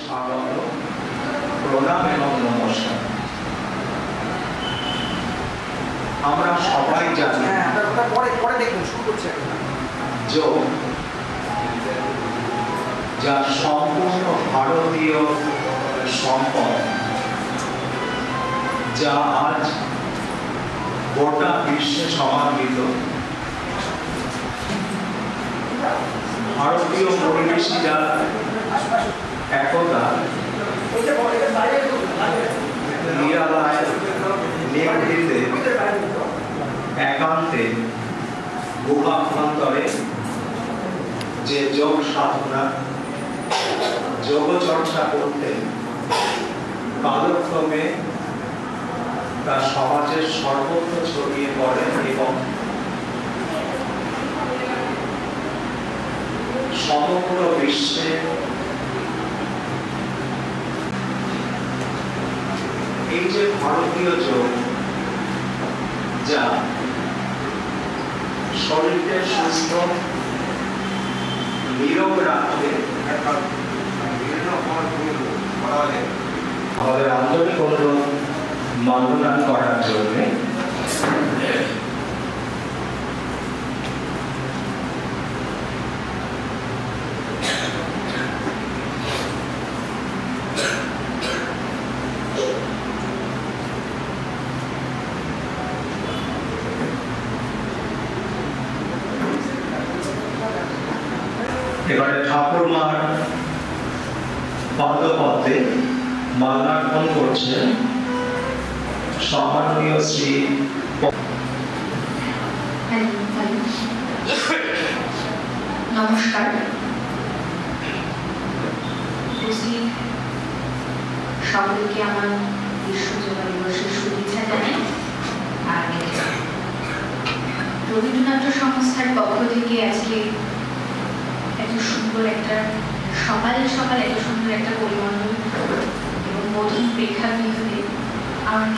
স্বাগত, প্রণাম এবং নমস্কার। আমরা সবাই জানি যোগ, যা সম্পূর্ণ ভারতীয় সম্পদ, যা আজ গোটা বিশ্বে সমাদৃত। ভারতীয় পরিবেশীরা একদা নিরালায় নিভৃতে একান্তে গুহাভ্যন্তরে যে যোগ সাধনা, যোগ চর্চা করতে কালক্রমে তা সমাজের সর্বত্র ছড়িয়ে পড়ে এবং সমগ্র বিশ্বে এই যে ভারতীয় যোগ, যা শরীরকে সুস্থ নিরোগ রাখতে আমাদের আন্তরিক অনুরোধ মানদান করার জন্য। এবারে ঠাকুরমার পাদপদ্মে মাল্যার্পণ করছে সম্মাননীয় শ্রী। নমস্কার, সকলকে আমার বিশ্ব যোগা দিবসের শুভেচ্ছা জানাই। আর রবীন্দ্রনাথ সংস্থার পক্ষ থেকে আজকে এত সুন্দর একটা সকাল সকাল এত সুন্দর একটা পরিমণ্ডল এবং মধুর প্রেক্ষাগৃহে আমার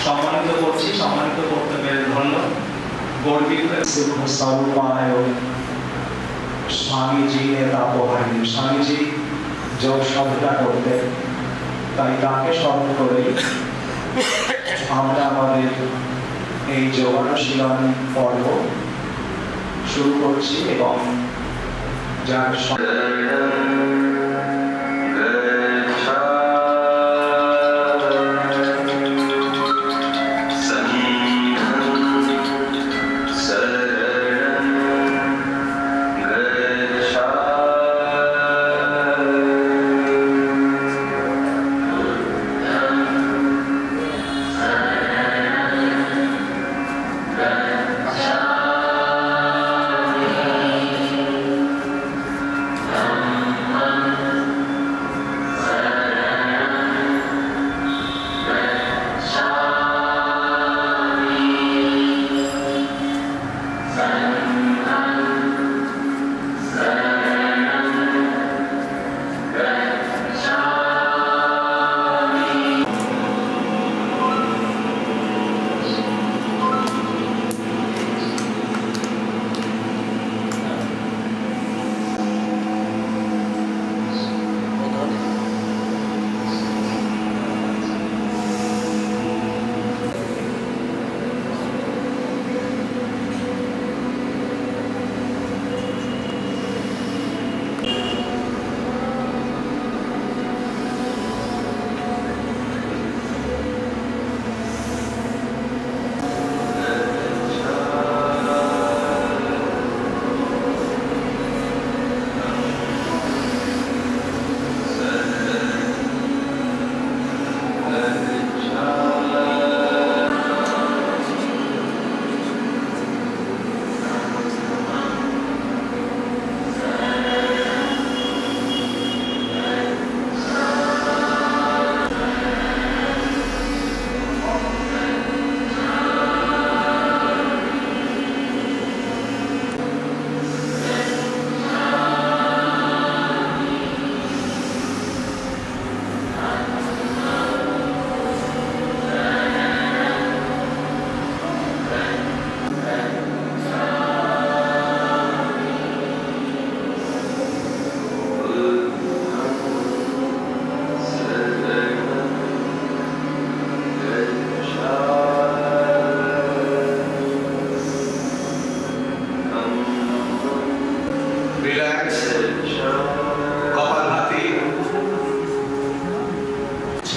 সম্মানিত করছি, সম্মানিত করতে পেরে ধন্য গর্বিত। स्वरूपाय স্বামীজি তাপহারী, স্বামীজি যোগ সাধনা করতে, তাই তাকে স্মরণ করে আমরা আমাদের এই যোগানুশীলন পর্ব শুরু করছি এবং যার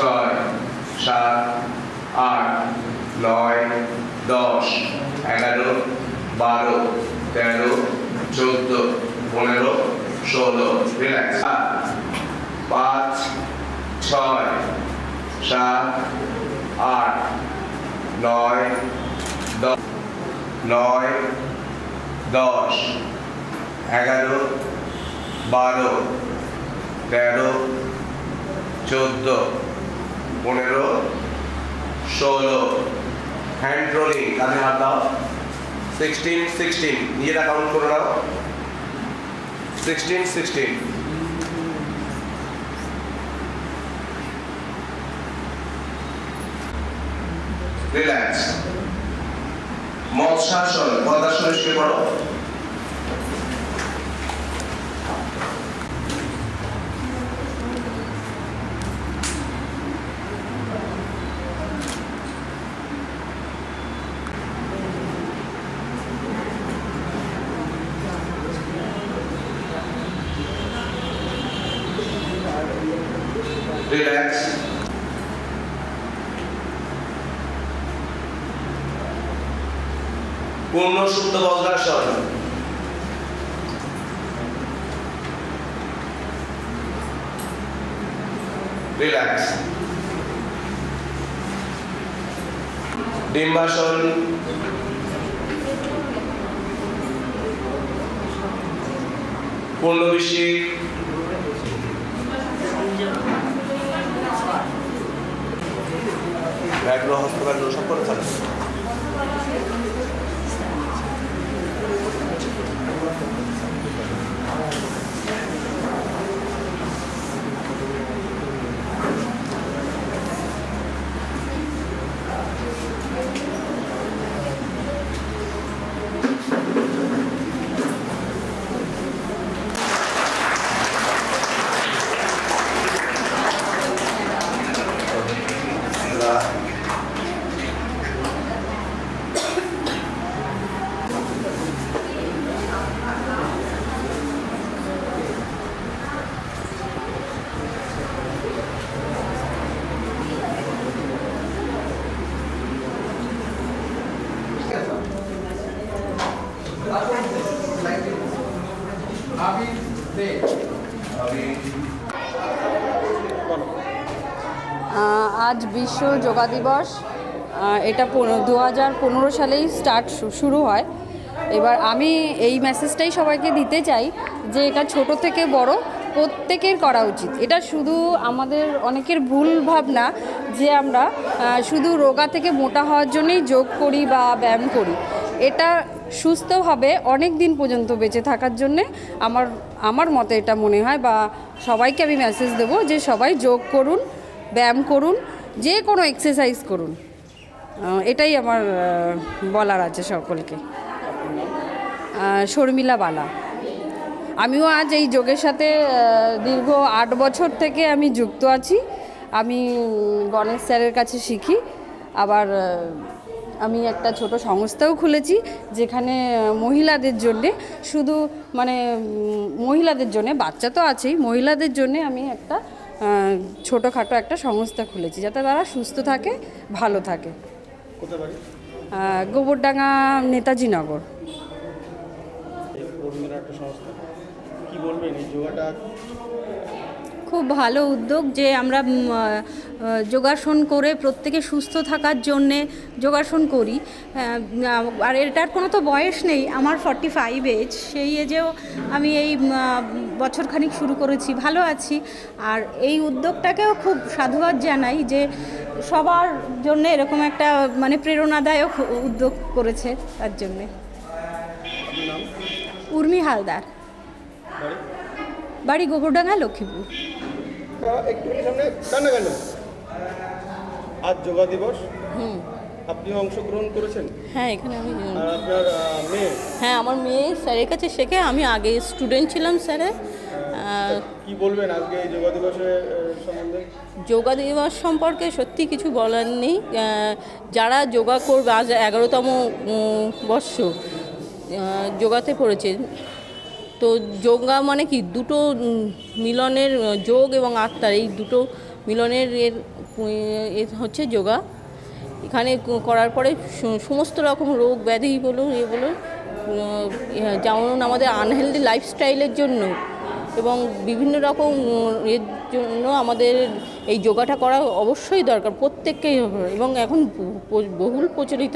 6 7 8 9 10 11 12 13 14 15 16 রিল্যাক্স 5 6 7 8 9 10 9 10 11 12 13 14 15 16 হ্যান্ড রোলিং কাঁধে হাত দাও 16 16 নিজেরা কাউন্ট করে নাও 16 16 রিল্যাক্স মৎস্যাসন পদ্মাসনে শুয়ে পড়ো রিল্যাক্স পূর্ণ সুপ্ত বজ্রাসন রিল্যাক্স ডিম্বাসন পূর্ণ বৃশ্চিক ব্যাঘ্র হস্তকার সব করে থাকে আজ বিশ্ব যোগা দিবস। এটা 2015 সালেই শুরু হয়। এবার আমি এই মেসেজটাই সবাইকে দিতে চাই যে এটা ছোট থেকে বড় প্রত্যেকের করা উচিত। এটা শুধু আমাদের অনেকের ভুল ভাবনা যে আমরা শুধু রোগা থেকে মোটা হওয়ার জন্যই যোগ করি বা ব্যায়াম করি। এটা সুস্থভাবে অনেক দিন পর্যন্ত বেঁচে থাকার জন্যে আমার মতে এটা মনে হয়, বা সবাইকে আমি মেসেজ দেবো যে সবাই যোগ করুন, ব্যায়াম করুন, যে কোনো এক্সারসাইজ করুন। এটাই আমার বলার আছে সকলকে। শর্মিলা বালা। আমিও আজ এই যোগের সাথে দীর্ঘ 8 বছর থেকে আমি যুক্ত আছি। আমি গণেশ স্যারের কাছে শিখি। আবার আমি একটা ছোট সংস্থাও খুলেছি যেখানে মহিলাদের জন্যে, শুধু মানে মহিলাদের জন্যে, বাচ্চা তো আছেই, মহিলাদের জন্যে আমি একটা ছোটোখাটো একটা সংস্থা খুলেছি যাতে তারা সুস্থ থাকে, ভালো থাকে। গোবরডাঙ্গা, নেতাজি নগর। খুব ভালো উদ্যোগ যে আমরা যোগাসন করে প্রত্যেকে সুস্থ থাকার জন্যে যোগাসন করি। আর এটার কোনো তো বয়স নেই। আমার 45 এজ, সেই এজেও আমি এই বছরখানিক শুরু করেছি, ভালো আছি। আর এই উদ্যোগটাকেও খুব সাধুবাদ জানাই যে সবার জন্য এরকম একটা মানে প্রেরণাদায়ক উদ্যোগ করেছে, তার জন্যে। উর্মি হালদার, বাড়ি গোবরডাঙ্গা, লক্ষ্মীপুর। আজ যোগা দিবস, আপনি অংশগ্রহণ করেছেন? হ্যাঁ, এখানে আমি। আর আপনার মেয়ে? হ্যাঁ, আমার মেয়ে স্যারের কাছে শেখে। আমি আগে স্টুডেন্ট ছিলাম স্যারের। কি বলবেন আজকে এই যোগা দিবসের সম্বন্ধে? যোগা দিবস সম্পর্কে সত্যি কিছু বলার নেই। যারা যোগা করবে, আজ 11তম বর্ষ যোগাতে পড়েছে। তো যোগা মানে কি, দুটো মিলনের, যোগ এবং আত্মার এই দুটো মিলনের এ হচ্ছে যোগা। এখানে করার পরে সমস্ত রকম রোগ ব্যাধি বলুন বলুন, যেমন আমাদের আনহেলদি লাইফস্টাইলের জন্য এবং বিভিন্ন রকম এর জন্য আমাদের এই যোগাটা করা অবশ্যই দরকার প্রত্যেককেই, এবং এখন বহুল প্রচলিত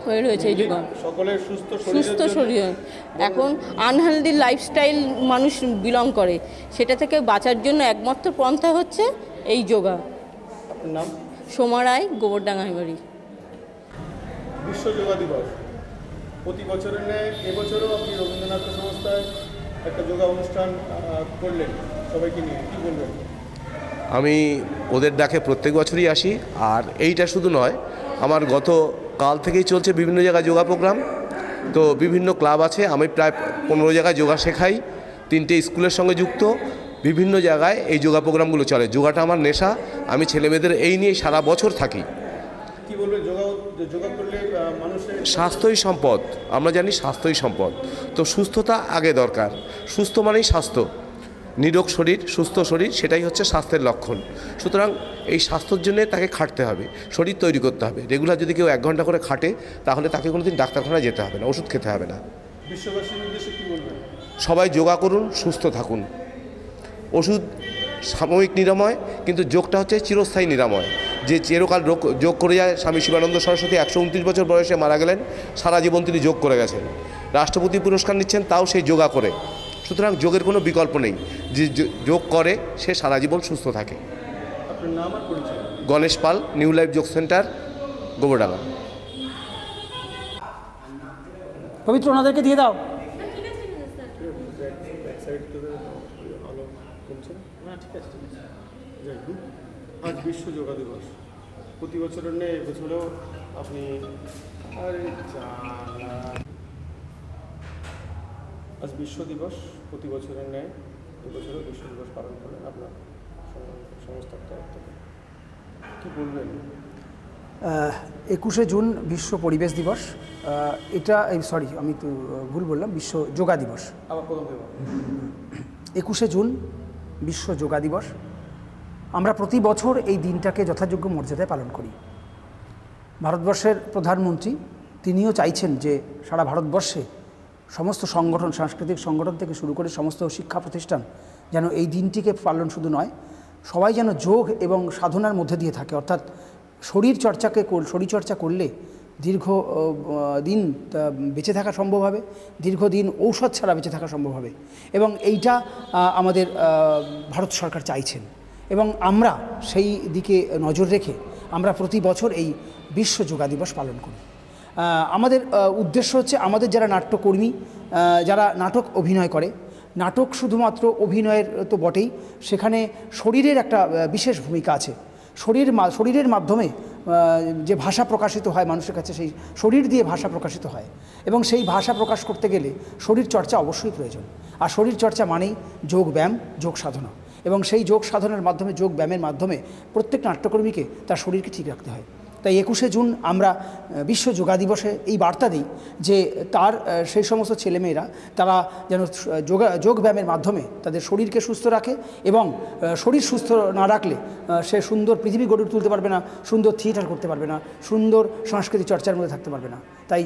হয়ে রয়েছে এই যোগা। সকলের সুস্থ শরীর। এখন আনহেলদি লাইফস্টাইল মানুষ বিলং করে, সেটা থেকে বাঁচার জন্য একমাত্র পন্থা হচ্ছে এই যোগা। আপনার নাম? সোমা রায়, গোবরডাঙ্গায় বাড়ি। বিশ্ব যোগা দিবস প্রতি বছরের ন্যায় এবছরও আপনি রবীন্দ্রনাথ সংস্থায় একটা যোগা অনুষ্ঠান করলেন সবাইকে নিয়ে, কী বলবেন? আমি ওদের ডাকে প্রত্যেক বছরই আসি, আর এইটা শুধু নয়, আমার গত কাল থেকেই চলছে বিভিন্ন জায়গায় যোগা প্রোগ্রাম। তো বিভিন্ন ক্লাব আছে, আমি প্রায় 15 জায়গায় যোগা শেখাই, 3টে স্কুলের সঙ্গে যুক্ত। বিভিন্ন জায়গায় এই যোগা প্রোগ্রামগুলো চলে। যোগাটা আমার নেশা, আমি ছেলেমেয়েদের এই নিয়ে সারা বছর থাকি। কী বলবেন, যোগা করলে মানুষের স্বাস্থ্যই সম্পদ, আমরা জানি স্বাস্থ্যই সম্পদ। তো সুস্থতা আগে দরকার। সুস্থ মানেই স্বাস্থ্য, নিরোগ শরীর, সুস্থ শরীর, সেটাই হচ্ছে স্বাস্থ্যের লক্ষণ। সুতরাং এই স্বাস্থ্যের জন্যে তাকে খাটতে হবে, শরীর তৈরি করতে হবে। রেগুলার যদি কেউ 1 ঘন্টা করে খাটে, তাহলে তাকে কোনোদিন ডাক্তারখানায় যেতে হবে না, ওষুধ খেতে হবে না। বিশ্ববাসীর উদ্দেশ্যে কী বলবেন? সবাই যোগা করুন, সুস্থ থাকুন। ওষুধ সাময়িক নিরাময়, কিন্তু যোগটা হচ্ছে চিরস্থায়ী নিরাময়। যে চিরকাল যোগ করে যায়, স্বামী শিবানন্দ সরস্বতী 129 বছর বয়সে মারা গেলেন, সারা জীবন তিনি যোগ করে গেছেন, রাষ্ট্রপতি পুরস্কার নিচ্ছেন তাও সেই যোগা করে। সুতরাং যোগের কোনো বিকল্প নেই, যে যোগ করে সে সারা জীবন সুস্থ থাকে। আপনার নাম আর পরিচয়? গণেশ পাল, নিউ লাইফ যোগ সেন্টার, গোবরডাঙ্গা। পবিত্র ওনাদেরকে দিয়ে দাও। আজ বিশ্ব যোগা দিবস, প্রতি বছরের নেই এবছরেও আপনি আজ বিশ্ব দিবস, প্রতি বছরের ন্যায় এবছরও বিশ্ব দিবস পালন করেন আপনার সংস্থার তরফ থেকে, কী বলবেন? 21শে জুন বিশ্ব পরিবেশ দিবস, এটা সরি আমি তো ভুল বললাম, বিশ্ব যোগা দিবস। আবার প্রথম 21শে জুন বিশ্ব যোগা দিবস। আমরা প্রতি বছর এই দিনটাকে যথাযোগ্য মর্যাদায় পালন করি। ভারতবর্ষের প্রধানমন্ত্রী তিনিও চাইছেন যে সারা ভারতবর্ষে সমস্ত সংগঠন, সাংস্কৃতিক সংগঠন থেকে শুরু করে সমস্ত শিক্ষা প্রতিষ্ঠান যেন এই দিনটিকে পালন শুধু নয়, সবাই যেন যোগ এবং সাধনার মধ্যে দিয়ে থাকে। অর্থাৎ শরীরচর্চা করলে দীর্ঘ দিন বেঁচে থাকা সম্ভব হবে, দীর্ঘদিন ঔষধ ছাড়া বেঁচে থাকা সম্ভব হবে, এবং এইটা আমাদের ভারত সরকার চাইছেন। এবং আমরা সেই দিকে নজর রেখে আমরা প্রতি বছর এই বিশ্ব যোগা দিবস পালন করি। আমাদের উদ্দেশ্য হচ্ছে, আমাদের যারা নাট্যকর্মী, যারা নাটক অভিনয় করে, নাটক শুধুমাত্র অভিনয়ের তো বটেই, সেখানে শরীরের একটা বিশেষ ভূমিকা আছে। শরীরের মাধ্যমে যে ভাষা প্রকাশিত হয় মানুষের কাছে, সেই শরীর দিয়ে ভাষা প্রকাশিত হয়, এবং সেই ভাষা প্রকাশ করতে গেলে শরীর চর্চা অবশ্যই প্রয়োজন। আর শরীর চর্চা মানেই যোগ ব্যায়াম, যোগ সাধনা, এবং সেই যোগ সাধনার মাধ্যমে, যোগ ব্যায়ামের মাধ্যমে প্রত্যেক নাট্যকর্মীকে তার শরীরকে ঠিক রাখতে হয়। তাই 21শে জুন আমরা বিশ্ব যোগা দিবসে এই বার্তা দিই যে তার সেই সমস্ত ছেলেমেয়েরা তারা যেন যোগ ব্যায়ামের মাধ্যমে তাদের শরীরকে সুস্থ রাখে, এবং শরীর সুস্থ না রাখলে সে সুন্দর পৃথিবী গড়ে তুলতে পারবে না, সুন্দর থিয়েটার করতে পারবে না, সুন্দর সাংস্কৃতিক চর্চার মধ্যে থাকতে পারবে না। তাই